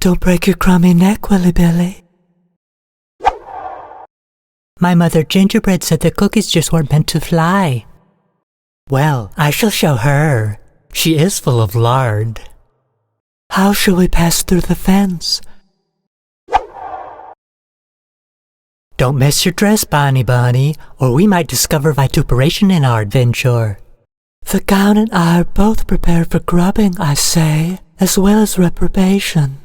Don't break your crummy neck, Willy Billy. My mother gingerbread said the cookies just weren't meant to fly. Well, I shall show her. She is full of lard. How shall we pass through the fence? Don't mess your dress, Bonny Bunny, or we might discover vituperation in our adventure. The gown and I are both prepared for grubbing, I say, as well as reprobation.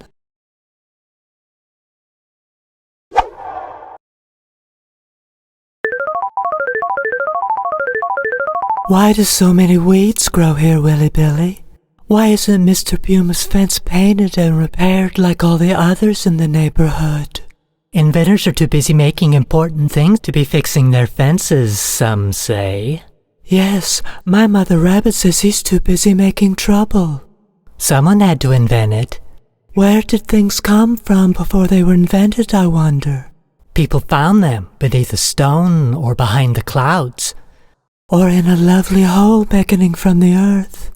Why do so many weeds grow here, Willy Billy? Why isn't Mr. Puma's fence painted and repaired like all the others in the neighborhood? Inventors are too busy making important things to be fixing their fences, some say. Yes, my mother rabbit says he's too busy making trouble. Someone had to invent it. Where did things come from before they were invented, I wonder? People found them beneath a stone or behind the clouds. Or in a lovely hole beckoning from the earth.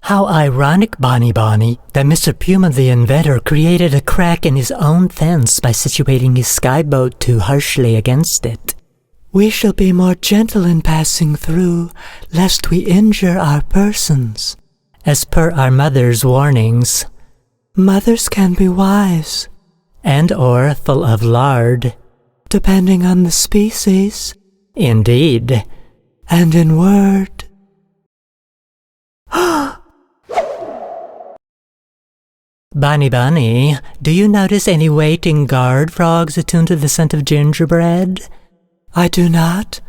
How ironic, Bonny Bunny, that Mr. Puma the inventor created a crack in his own fence by situating his skyboat too harshly against it. We shall be more gentle in passing through, lest we injure our persons. As per our mother's warnings. Mothers can be wise. And or full of lard. Depending on the species. Indeed. And in word. Bonny Bunny, do you notice any waiting guard frogs attuned to the scent of gingerbread? I do not.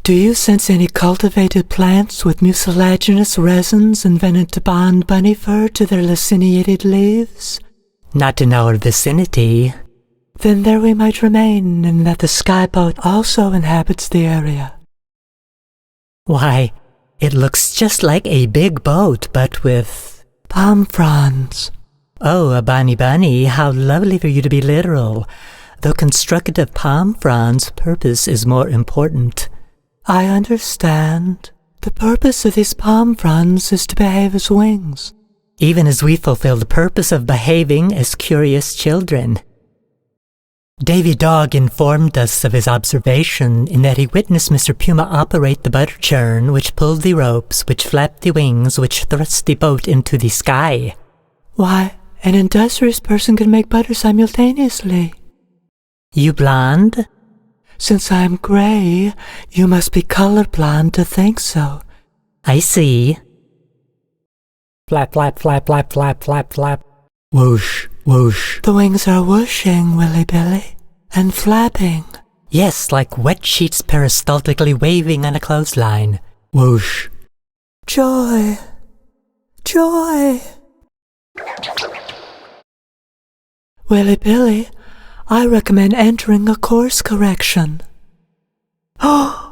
Do you sense any cultivated plants with mucilaginous resins invented to bond bunny fur to their laciniated leaves? Not in our vicinity. Then there we might remain, in that the skyboat also inhabits the area. Why, it looks just like a big boat, but with palm fronds. Oh, Bonny Bunny, how lovely for you to be literal. Though constructed of palm fronds, purpose is more important. I understand. The purpose of these palm fronds is to behave as wings. Even as we fulfill the purpose of behaving as curious children. Davy Dog informed us of his observation in that he witnessed Mr. Puma operate the butter churn, which pulled the ropes, which flapped the wings, which thrust the boat into the sky. Why, an industrious person can make butter simultaneously. You blonde? Since I'm gray, you must be colorblind to think so. I see. Flap, flap, flap, flap, flap, flap, flap. Whoosh, whoosh. The wings are whooshing, Willy Billy, and flapping. Yes, like wet sheets peristaltically waving on a clothesline. Whoosh. Joy. Joy. Willy Billy, I recommend entering a course correction. Oh!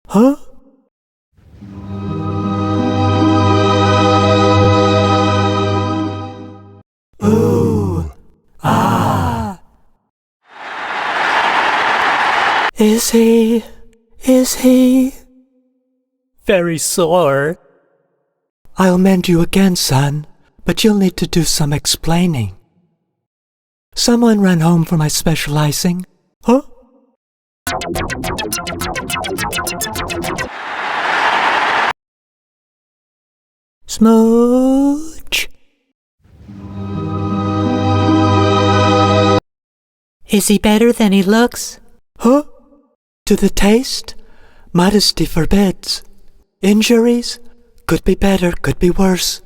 Huh? Ooh. Ah. Is he? Very sore. I'll mend you again, son, but you'll need to do some explaining. Someone run home for my special icing. Huh? Smooch. Is he better than he looks? Huh? To the taste, modesty forbids. Injuries could be better, could be worse.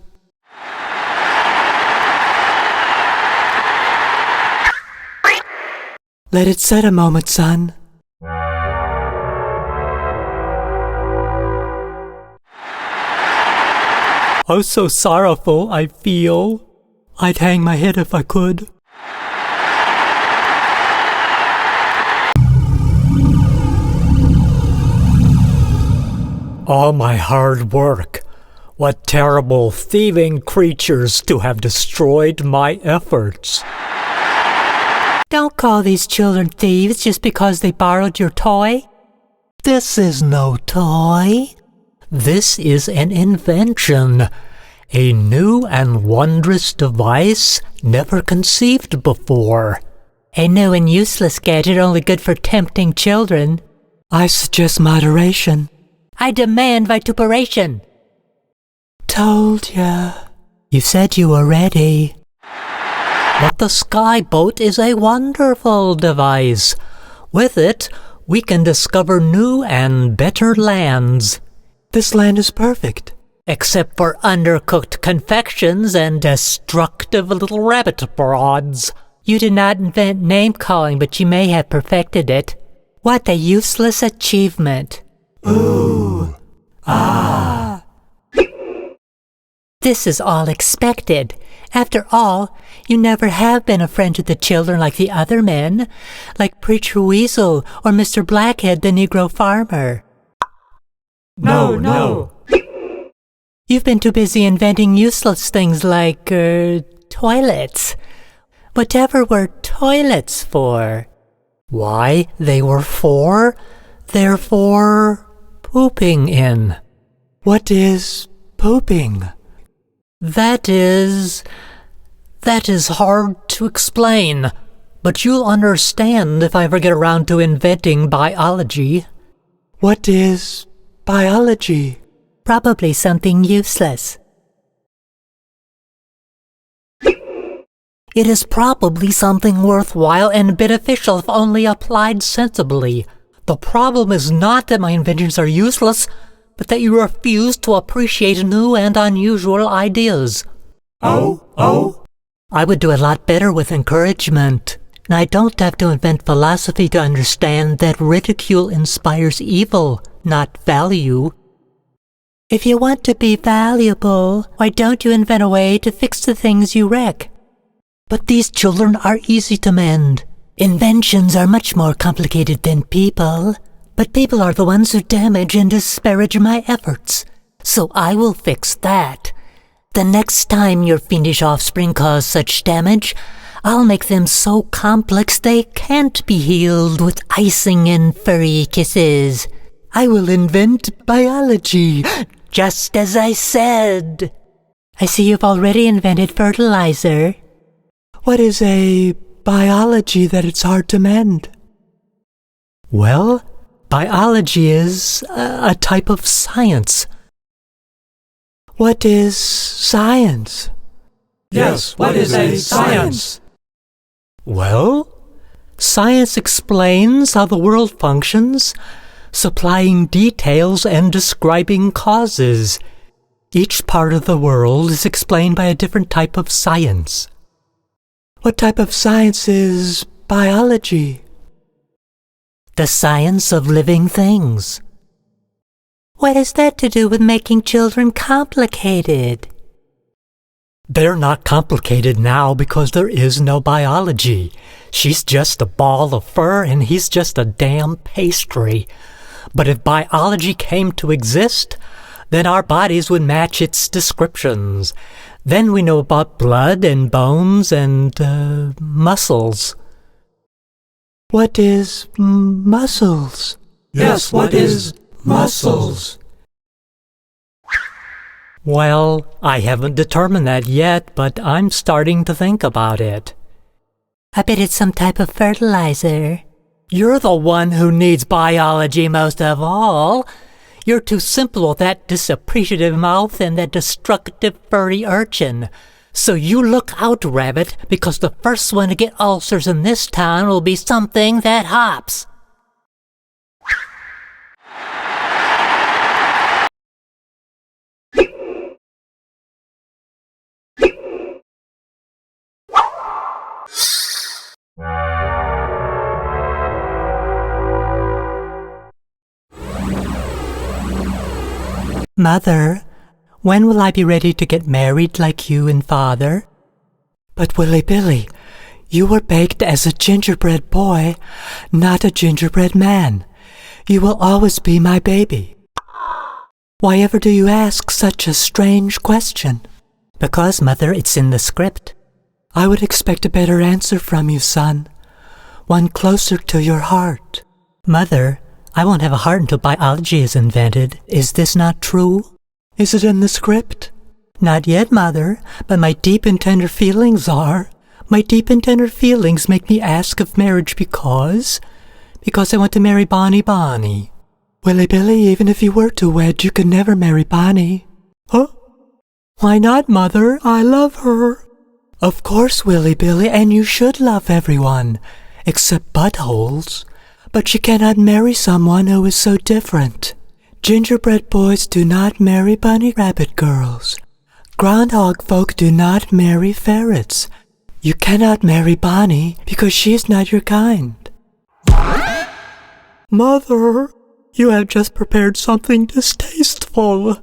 Let it set a moment, son. Oh, so sorrowful I feel. I'd hang my head if I could. All my hard work. What terrible thieving creatures to have destroyed my efforts. Don't call these children thieves just because they borrowed your toy. This is no toy. This is an invention. A new and wondrous device never conceived before. A new and useless gadget only good for tempting children. I suggest moderation. I demand vituperation. Told ya. You said you were ready. But the skyboat is a wonderful device. With it, we can discover new and better lands. This land is perfect. Except for undercooked confections and destructive little rabbit broads. You did not invent name-calling, but you may have perfected it. What a useless achievement. Ooh. Ah. This is all expected. After all, you never have been a friend to the children like the other men, like Preacher Weasel or Mr. Blackhead, the Negro farmer. No. You've been too busy inventing useless things like, toilets. Whatever were toilets for? Why, they were for pooping in. What is pooping? That is hard to explain, but you'll understand if I ever get around to inventing biology. What is biology? Probably something useless. It is probably something worthwhile and beneficial if only applied sensibly. The problem is not that my inventions are useless, but that you refuse to appreciate new and unusual ideas. Oh. I would do a lot better with encouragement. And I don't have to invent philosophy to understand that ridicule inspires evil, not value. If you want to be valuable, why don't you invent a way to fix the things you wreck? But these children are easy to mend. Inventions are much more complicated than people, but people are the ones who damage and disparage my efforts. So I will fix that. The next time your fiendish offspring cause such damage, I'll make them so complex they can't be healed with icing and furry kisses. I will invent biology. Just as I said. I see you've already invented fertilizer. What is a biology that it's hard to mend? Well, biology is a type of science. What is science? Yes, what is a science? Well, science explains how the world functions, supplying details and describing causes. Each part of the world is explained by a different type of science. What type of science is biology? The science of living things. What has that to do with making children complicated? They're not complicated now because there is no biology. She's just a ball of fur and he's just a damn pastry. But if biology came to exist, then our bodies would match its descriptions. Then we know about blood and bones and muscles. What is muscles? Yes, what is muscles? Well, I haven't determined that yet, but I'm starting to think about it. I bet it's some type of fertilizer. You're the one who needs biology most of all. You're too simple with that disappreciative mouth and that destructive furry urchin. So you look out, Rabbit, because the first one to get ulcers in this town will be something that hops. Mother, when will I be ready to get married like you and Father? But Willy Billy, you were baked as a gingerbread boy, not a gingerbread man. You will always be my baby. Why ever do you ask such a strange question? Because, Mother, it's in the script. I would expect a better answer from you, son. one closer to your heart. Mother, I won't have a heart until biology is invented. Is this not true? Is it in the script? Not yet, Mother, but my deep and tender feelings are. My deep and tender feelings make me ask of marriage because I want to marry Bonny Bunny. Willy Billy, even if you were to wed, you could never marry Bonny. Huh? Why not, Mother? I love her. Of course, Willy Billy, and you should love everyone, except buttholes. But you cannot marry someone who is so different. Gingerbread boys do not marry bunny rabbit girls. Groundhog folk do not marry ferrets. You cannot marry Bonny because she is not your kind. Mother, you have just prepared something distasteful.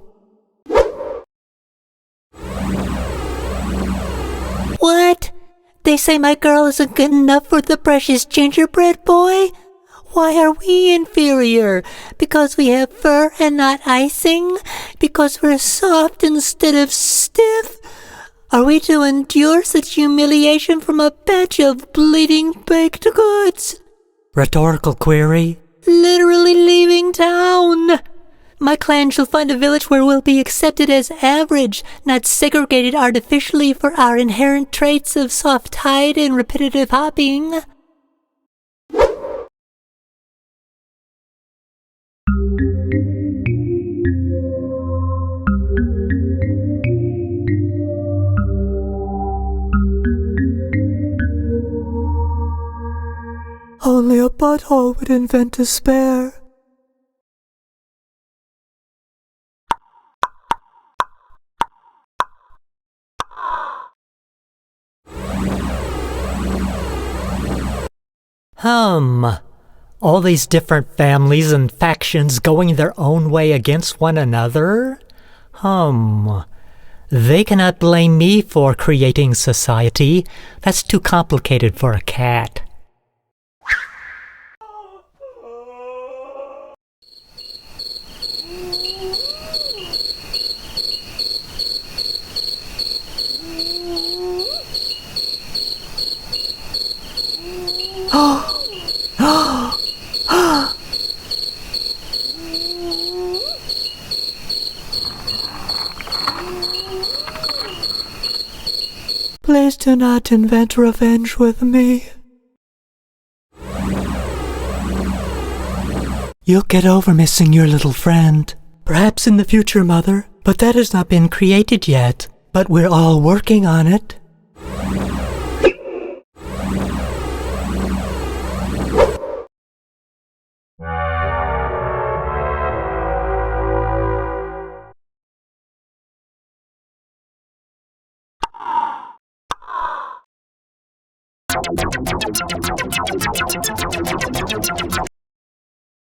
What? They say my girl isn't good enough for the precious gingerbread boy? Why are we inferior? Because we have fur and not icing? Because we're soft instead of stiff? Are we to endure such humiliation from a batch of bleeding baked goods? Rhetorical query? Literally leaving town. My clan shall find a village where we'll be accepted as average, not segregated artificially for our inherent traits of soft hide and repetitive hopping. Only a butthole would invent despair. All these different families and factions going their own way against one another? They cannot blame me for creating society. That's too complicated for a cat. Please do not invent revenge with me. You'll get over missing your little friend. Perhaps in the future, Mother, but that has not been created yet. But we're all working on it.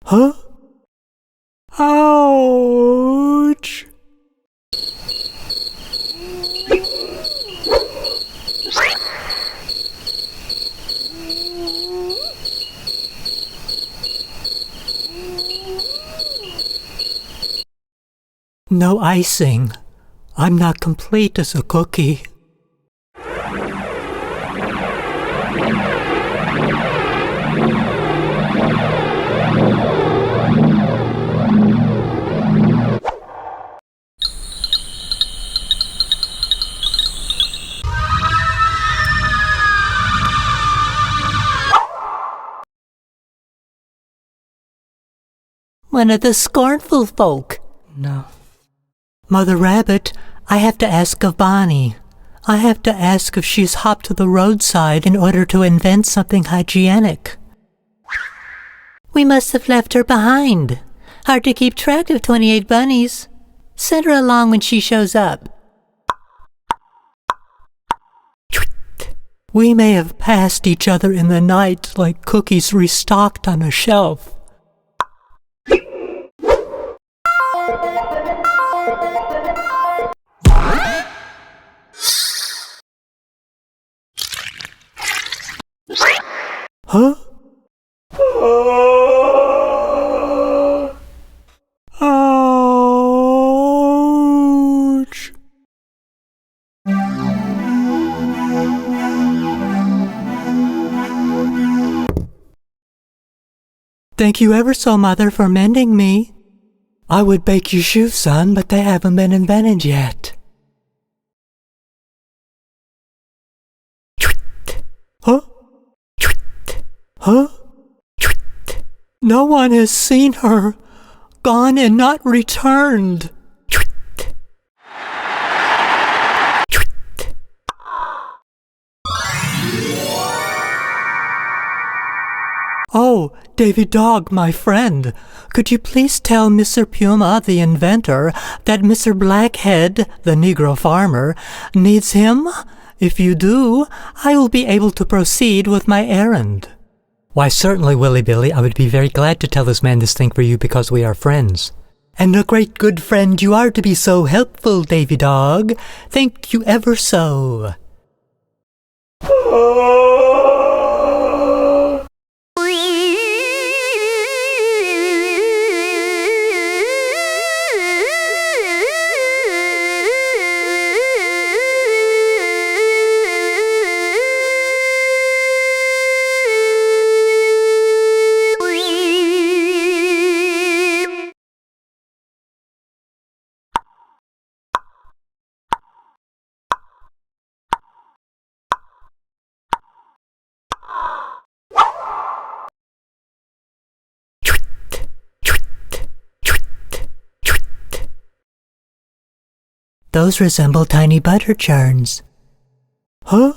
Huh? Ouch! No icing. I'm not complete as a cookie. One of the scornful folk. No. Mother Rabbit, I have to ask of Bonny. I have to ask if she's hopped to the roadside in order to invent something hygienic. We must have left her behind. Hard to keep track of 28 bunnies. Send her along when she shows up. We may have passed each other in the night like cookies restocked on a shelf. Huh? Ouch! Thank you ever so, Mother, for mending me. I would bake you shoes, son, but they haven't been invented yet. Huh? Huh? No one has seen her. Gone and not returned. Oh, Davy Dog, my friend, could you please tell Mr. Puma, the inventor, that Mr. Blackhead, the Negro farmer, needs him? If you do, I will be able to proceed with my errand. Why, certainly, Willy Billy, I would be very glad to tell this man this thing for you because we are friends. And a great good friend you are to be so helpful, Davy Dog. Thank you ever so. Those resemble tiny butter churns. Huh?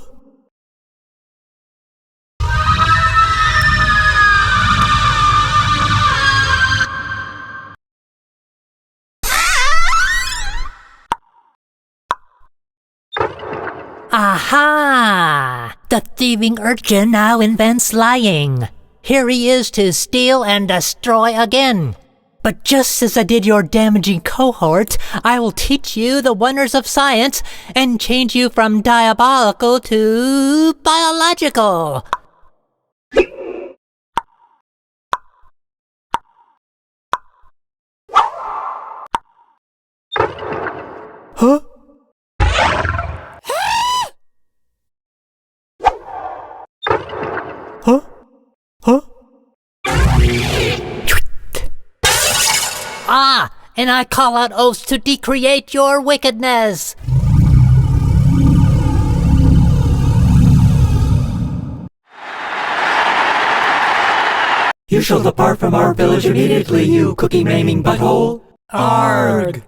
Aha! The thieving urchin now invents lying. Here he is to steal and destroy again. But just as I did your damaging cohort, I will teach you the wonders of science and change you from diabolical to biological. Huh? Huh? Huh? Ah, and I call out oaths to decreate your wickedness. You shall depart from our village immediately, you cookie-maiming butthole. Arg!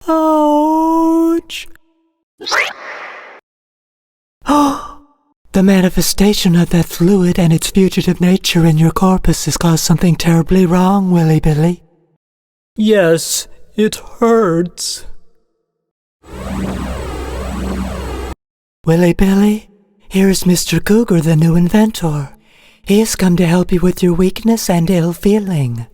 Ouch! The manifestation of that fluid and its fugitive nature in your corpus has caused something terribly wrong, Willy Billy. Yes, it hurts. Willy Billy, here is Mr. Cougar, the new inventor. He has come to help you with your weakness and ill feeling.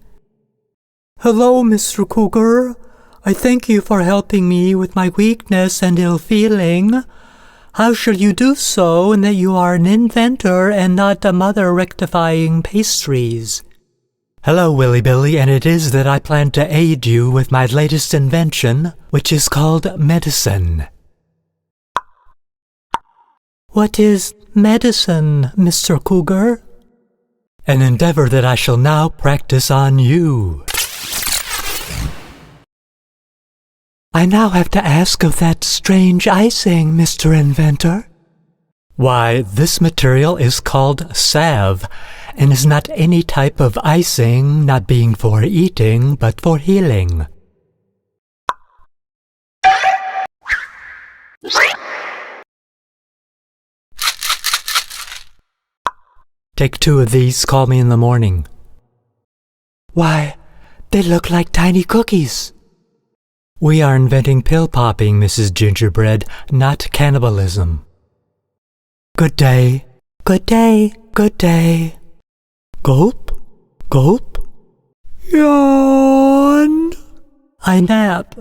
Hello, Mr. Cougar. I thank you for helping me with my weakness and ill feeling. How shall you do so in that you are an inventor and not a mother rectifying pastries? Hello, Willy Billy, and it is that I plan to aid you with my latest invention, which is called medicine. What is medicine, Mr. Cougar? An endeavor that I shall now practice on you. I now have to ask of that strange icing, Mr. Inventor. Why, this material is called salve, and is not any type of icing, not being for eating, but for healing. Take 2 of these, call me in the morning. Why, they look like tiny cookies. We are inventing pill popping, Mrs. Gingerbread, not cannibalism. Good day. Good day, good day. Gulp, gulp, yawn. I nap.